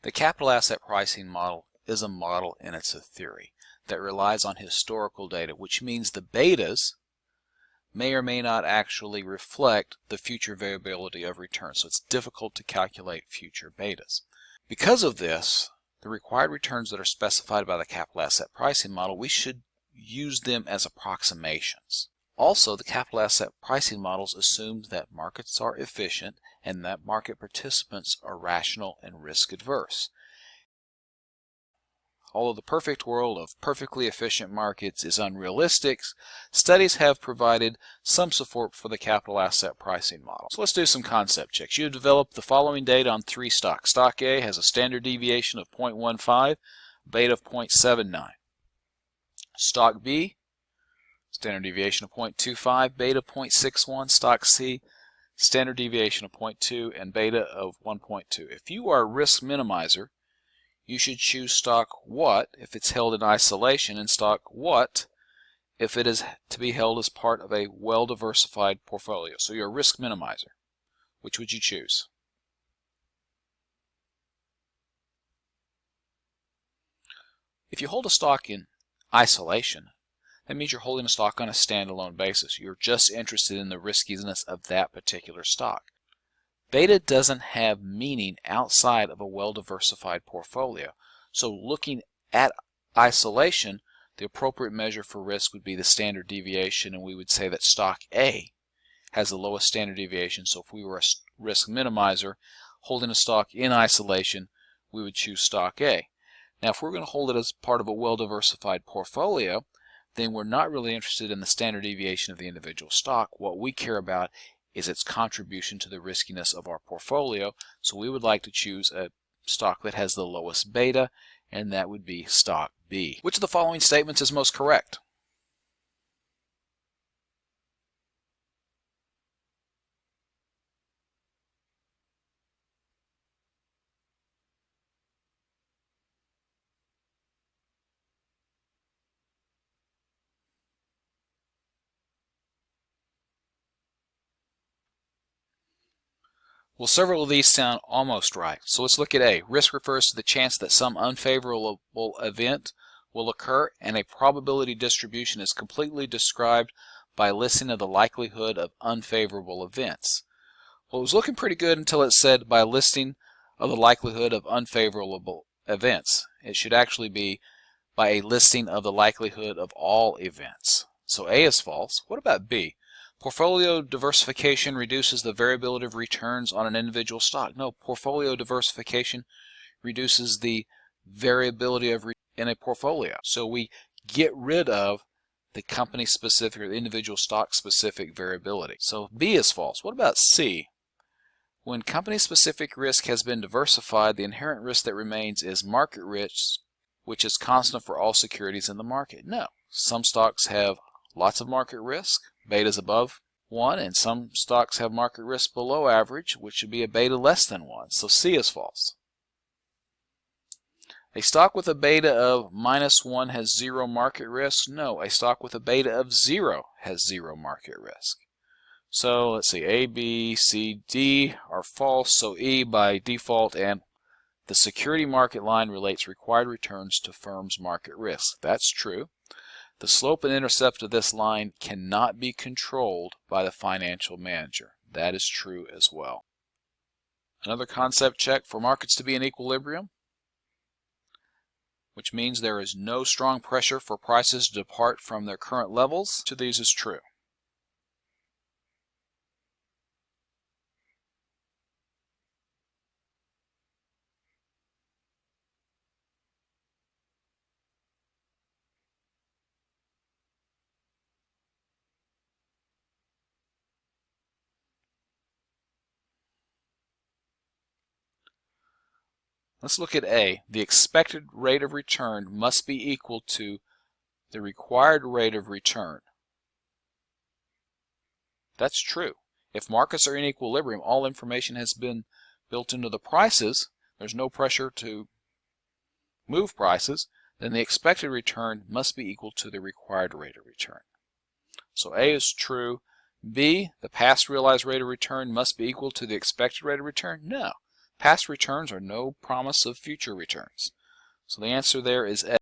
The capital asset pricing model is a model and it's a theory that relies on historical data, which means the betas may or may not actually reflect the future variability of return. So it's difficult to calculate future betas. Because of this, the required returns that are specified by the capital asset pricing model, we should use them as approximations. Also, the capital asset pricing models assume that markets are efficient and that market participants are rational and risk adverse. Although the perfect world of perfectly efficient markets is unrealistic, studies have provided some support for the capital asset pricing model. So let's do some concept checks. You have developed the following data on 3 stocks. Stock A has a standard deviation of 0.15, beta of 0.79. Stock B, standard deviation of 0.25, beta of 0.61. Stock C, standard deviation of 0.2 and beta of 1.2. If you are a risk minimizer, you should choose stock what if it's held in isolation, and stock what if it is to be held as part of a well-diversified portfolio. So you're a risk minimizer. Which would you choose? If you hold a stock in isolation, that means you're holding a stock on a standalone basis. You're just interested in the riskiness of that particular stock. Beta doesn't have meaning outside of a well-diversified portfolio. So looking at isolation, the appropriate measure for risk would be the standard deviation, and we would say that stock A has the lowest standard deviation. So if we were a risk minimizer holding a stock in isolation, we would choose stock A. Now if we're going to hold it as part of a well-diversified portfolio, then we're not really interested in the standard deviation of the individual stock. What we care about is its contribution to the riskiness of our portfolio. So we would like to choose a stock that has the lowest beta, and that would be stock B. Which of the following statements is most correct? Well, several of these sound almost right. So let's look at A. Risk refers to the chance that some unfavorable event will occur, and a probability distribution is completely described by a listing of the likelihood of unfavorable events. Well, it was looking pretty good until it said by a listing of the likelihood of unfavorable events. It should actually be by a listing of the likelihood of all events. So A is false. What about B? Portfolio diversification reduces the variability of returns on an individual stock. No, portfolio diversification reduces the variability of in a portfolio. So we get rid of the company-specific or the individual stock-specific variability. So B is false. What about C? When company-specific risk has been diversified, the inherent risk that remains is market risk, which is constant for all securities in the market. No, some stocks have lots of market risk, betas above 1, and some stocks have market risk below average, which should be a beta less than 1. So C is false. A stock with a beta of -1 has 0 market risk. No, a stock with a beta of 0 has 0 market risk. So let's see, A, B, C, D are false, so E by default, and the security market line relates required returns to firms' market risk. That's true. The slope and intercept of this line cannot be controlled by the financial manager. That is true as well. Another concept check: for markets to be in equilibrium, which means there is no strong pressure for prices to depart from their current levels. Each of these is true. Let's look at A. The expected rate of return must be equal to the required rate of return. That's true. If markets are in equilibrium, all information has been built into the prices, there's no pressure to move prices, then the expected return must be equal to the required rate of return. So A is true. B, the past realized rate of return must be equal to the expected rate of return. No, Past returns are no promise of future returns. So the answer there is A.